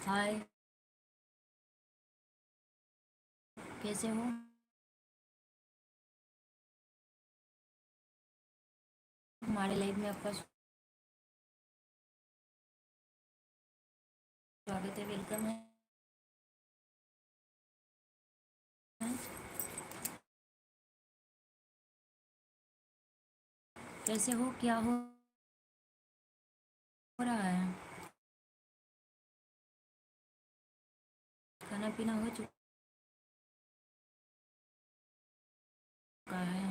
हाय, कैसे हो? हमारे लाइफ में आपका स्वागत है, वेलकम है। कैसे हो, क्या हो रहा है? खाना पीना हो चुका है?